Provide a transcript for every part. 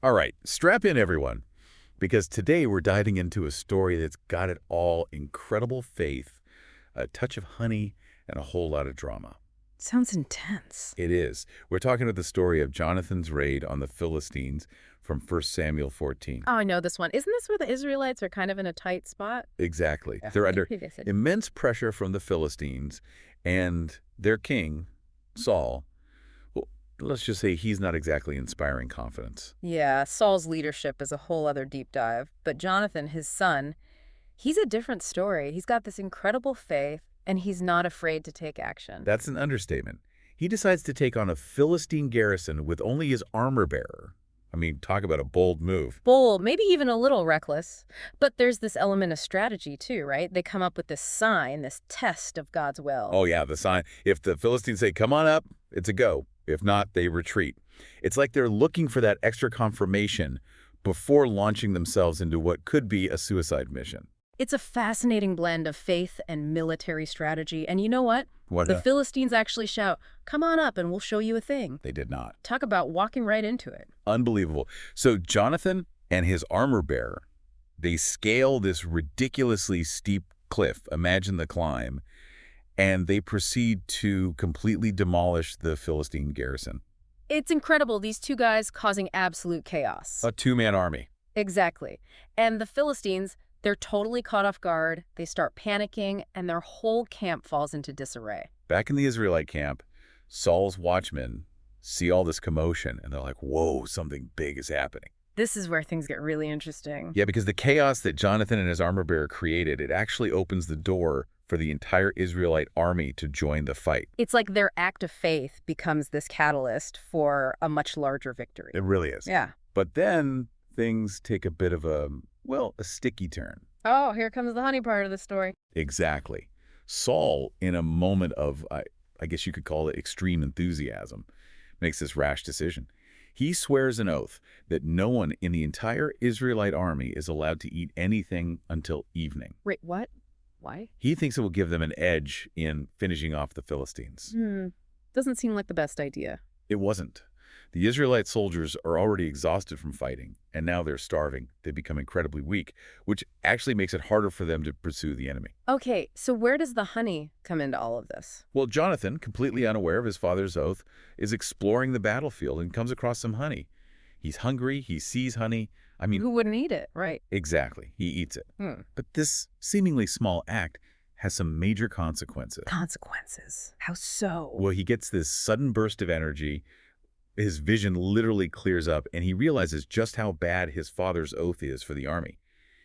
All right, strap in, everyone, because today we're diving into a story that's got it all: incredible faith, a touch of honey, and a whole lot of drama. Sounds intense. It is. We're talking about the story of Jonathan's raid on the Philistines from 1 Samuel 14. Oh, I know this one. Isn't this where the Israelites are kind of in a tight spot? Exactly. Yeah. They're under They said- immense pressure from the Philistines, and their king, Saul, well, let's just say he's not exactly inspiring confidence. Yeah, Saul's leadership is a whole other deep dive. But Jonathan, his son, he's a different story. He's got this incredible faith, and he's not afraid to take action. That's an understatement. He decides to take on a Philistine garrison with only his armor bearer. I mean, talk about a bold move. Bold, maybe even a little reckless. But there's this element of strategy, too, right? They come up with this sign, this test of God's will. Oh, yeah, the sign. If the Philistines say, come on up, it's a go. If not, they retreat. It's like they're looking for that extra confirmation before launching themselves into what could be a suicide mission. It's a fascinating blend of faith and military strategy. And you know what? What? The Philistines actually shout, "Come on up and we'll show you a thing." They did not. Talk about walking right into it. Unbelievable. So Jonathan and his armor bearer, they scale this ridiculously steep cliff. Imagine the climb. And they proceed to completely demolish the Philistine garrison. It's incredible, these two guys causing absolute chaos. A two-man army. Exactly. And the Philistines, they're totally caught off guard. They start panicking, and their whole camp falls into disarray. Back in the Israelite camp, Saul's watchmen see all this commotion, and they're like, whoa, something big is happening. This is where things get really interesting. Yeah, because the chaos that Jonathan and his armor bearer created, it actually opens the door for the entire Israelite army to join the fight. It's like their act of faith becomes this catalyst for a much larger victory. It really is. Yeah. But then things take a bit of a, well, a sticky turn. Oh, here comes the honey part of the story. Exactly. Saul, in a moment of, I guess you could call it extreme enthusiasm, makes this rash decision. He swears an oath that no one in the entire Israelite army is allowed to eat anything until evening. Wait, what? Why? He thinks it will give them an edge in finishing off the Philistines. Doesn't seem like the best idea. It wasn't. The Israelite soldiers are already exhausted from fighting, and now they're starving. They become incredibly weak, which actually makes it harder for them to pursue the enemy. Okay, so where does the honey come into all of this? Well, Jonathan, completely unaware of his father's oath, is exploring the battlefield and comes across some honey. He's hungry, he sees honey. I mean, Who wouldn't eat it, right? exactly, he eats it. Hmm. But this seemingly small act has some major consequences. Consequences. How so? Well, he gets this sudden burst of energy. His vision literally clears up, and he realizes just how bad his father's oath is for the army.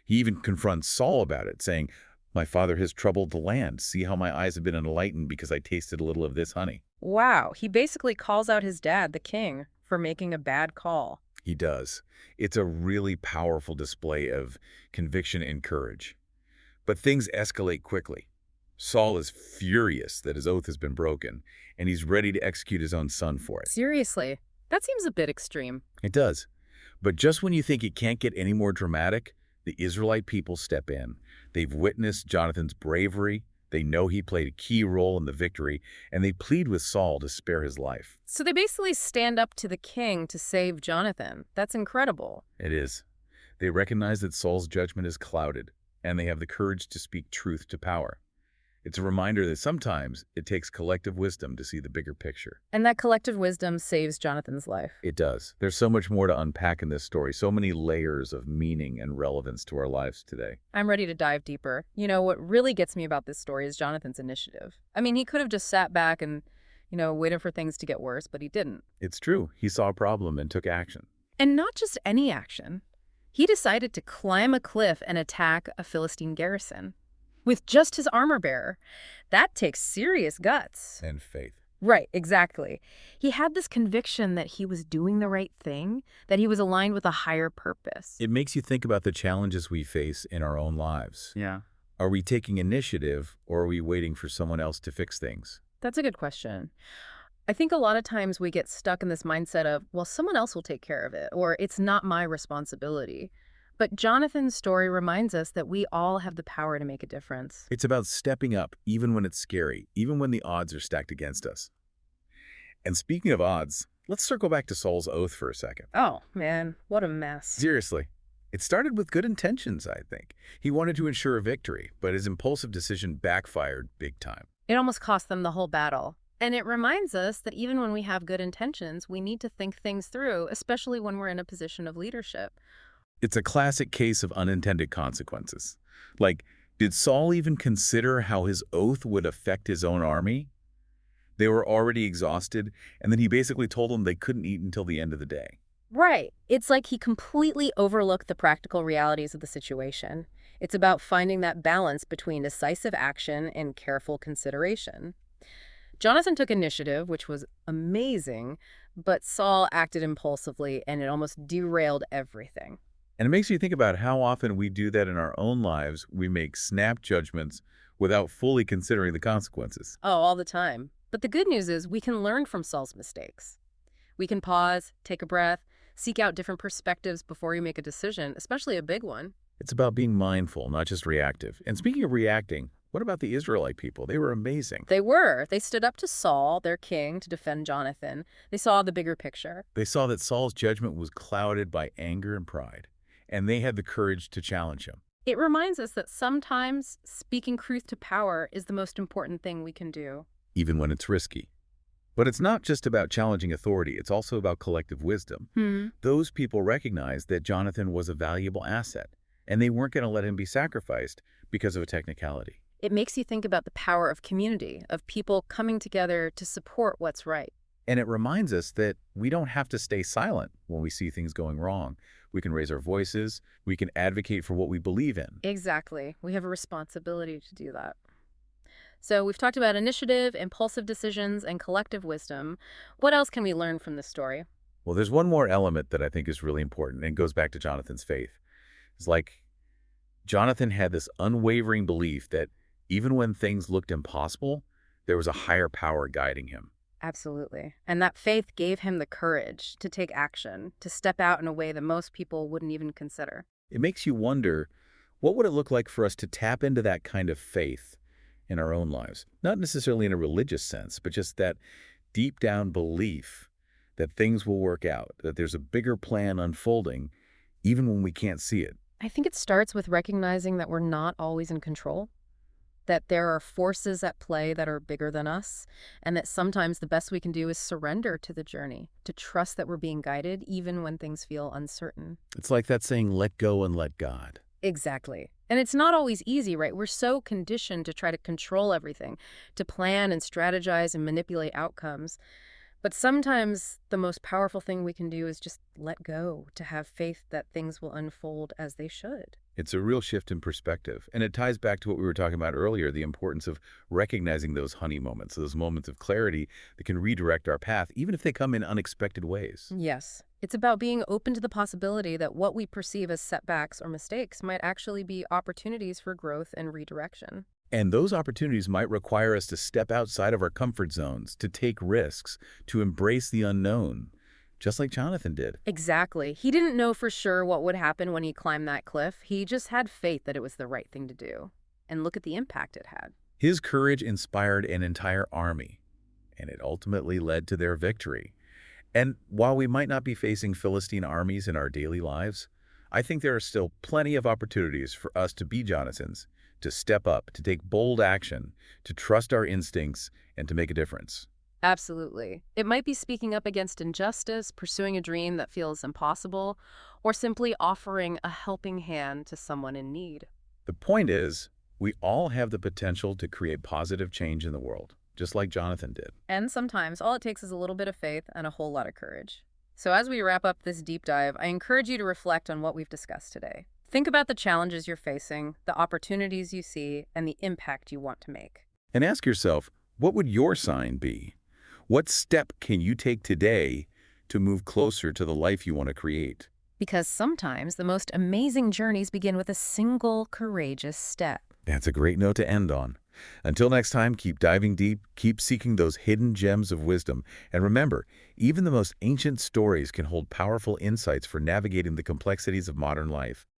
He even confronts Saul about it, saying, "My father has troubled the land. See how my eyes have been enlightened because I tasted a little of this honey." Wow, he basically calls out his dad, the king, for making a bad call. He does. It's a really powerful display of conviction and courage. But things escalate quickly. Saul is furious that his oath has been broken, and he's ready to execute his own son for it. Seriously, that seems a bit extreme. It does. But just when you think it can't get any more dramatic, the Israelite people step in. They've witnessed Jonathan's bravery. They know he played a key role in the victory, and they plead with Saul to spare his life. So they basically stand up to the king to save Jonathan. That's incredible. It is. They recognize that Saul's judgment is clouded, and they have the courage to speak truth to power. It's a reminder that sometimes it takes collective wisdom to see the bigger picture. And that collective wisdom saves Jonathan's life. It does. There's so much more to unpack in this story, so many layers of meaning and relevance to our lives today. I'm ready to dive deeper. You know, what really gets me about this story is Jonathan's initiative. I mean, he could have just sat back and, waited for things to get worse, but he didn't. It's true. He saw a problem and took action. And not just any action. He decided to climb a cliff and attack a Philistine garrison with just his armor bearer. That takes serious guts. And faith. Right, exactly. He had this conviction that he was doing the right thing, that he was aligned with a higher purpose. It makes you think about the challenges we face in our own lives. Yeah. Are we taking initiative, or are we waiting for someone else to fix things? That's a good question. I think a lot of times we get stuck in this mindset of, well, someone else will take care of it, or it's not my responsibility. But Jonathan's story reminds us that we all have the power to make a difference. It's about stepping up, even when it's scary, even when the odds are stacked against us. And speaking of odds, Let's circle back to Saul's oath for a second. Oh, man, what a mess. Seriously, it started with good intentions, I think. He wanted to ensure a victory, but his impulsive decision backfired big time. It almost cost them the whole battle. And it reminds us that even when we have good intentions, we need to think things through, especially when we're in a position of leadership. It's a classic case of unintended consequences. Like, did Saul even consider how his oath would affect his own army? They were already exhausted, and then he basically told them they couldn't eat until the end of the day. Right. It's like he completely overlooked the practical realities of the situation. It's about finding that balance between decisive action and careful consideration. Jonathan took initiative, which was amazing, but Saul acted impulsively and it almost derailed everything. And it makes you think about how often we do that in our own lives. We make snap judgments without fully considering the consequences. Oh, all the time. But the good news is we can learn from Saul's mistakes. We can pause, take a breath, seek out different perspectives before you make a decision, especially a big one. It's about being mindful, not just reactive. And speaking of reacting, what about the Israelite people? They were amazing. They were. They stood up to Saul, their king, to defend Jonathan. They saw the bigger picture. They saw that Saul's judgment was clouded by anger and pride, and they had the courage to challenge him. It reminds us that sometimes speaking truth to power is the most important thing we can do. Even when it's risky. But it's not just about challenging authority, it's also about collective wisdom. Those people recognized that Jonathan was a valuable asset, and they weren't going to let him be sacrificed because of a technicality. It makes you think about the power of community, of people coming together to support what's right. And it reminds us that we don't have to stay silent when we see things going wrong. We can raise our voices, we can advocate for what we believe in. Exactly. We have a responsibility to do that. So we've talked about initiative, impulsive decisions, and collective wisdom. What else can we learn from this story? Well, there's one more element that I think is really important, and it goes back to Jonathan's faith. It's like Jonathan had this unwavering belief that even when things looked impossible, there was a higher power guiding him. Absolutely. And that faith gave him the courage to take action, to step out in a way that most people wouldn't even consider. It makes you wonder, what would it look like for us to tap into that kind of faith in our own lives? Not necessarily in a religious sense, but just that deep down belief that things will work out, that there's a bigger plan unfolding, even when we can't see it. I think it starts with recognizing that we're not always in control, that there are forces at play that are bigger than us, and that sometimes the best we can do is surrender to the journey, to trust that we're being guided even when things feel uncertain. It's like that saying, let go and let God. Exactly. And it's not always easy, right? We're so conditioned to try to control everything, to plan and strategize and manipulate outcomes. But sometimes the most powerful thing we can do is just let go, to have faith that things will unfold as they should. It's a real shift in perspective, and it ties back to what we were talking about earlier, the importance of recognizing those honey moments, those moments of clarity that can redirect our path, even if they come in unexpected ways. Yes. It's about being open to the possibility that what we perceive as setbacks or mistakes might actually be opportunities for growth and redirection. And those opportunities might require us to step outside of our comfort zones, to take risks, to embrace the unknown, just like Jonathan did. Exactly. He didn't know for sure what would happen when he climbed that cliff. He just had faith that it was the right thing to do. And look at the impact it had. His courage inspired an entire army, and it ultimately led to their victory. And while we might not be facing Philistine armies in our daily lives, I think there are still plenty of opportunities for us to be Jonathans, to step up, to take bold action, to trust our instincts, and to make a difference. Absolutely. It might be speaking up against injustice, pursuing a dream that feels impossible, or simply offering a helping hand to someone in need. The point is, we all have the potential to create positive change in the world, just like Jonathan did. And sometimes all it takes is a little bit of faith and a whole lot of courage. So as we wrap up this deep dive, I encourage you to reflect on what we've discussed today. Think about the challenges you're facing, the opportunities you see, and the impact you want to make. And ask yourself, what would your sign be? What step can you take today to move closer to the life you want to create? Because sometimes the most amazing journeys begin with a single courageous step. That's a great note to end on. Until next time, keep diving deep, keep seeking those hidden gems of wisdom, and remember, even the most ancient stories can hold powerful insights for navigating the complexities of modern life.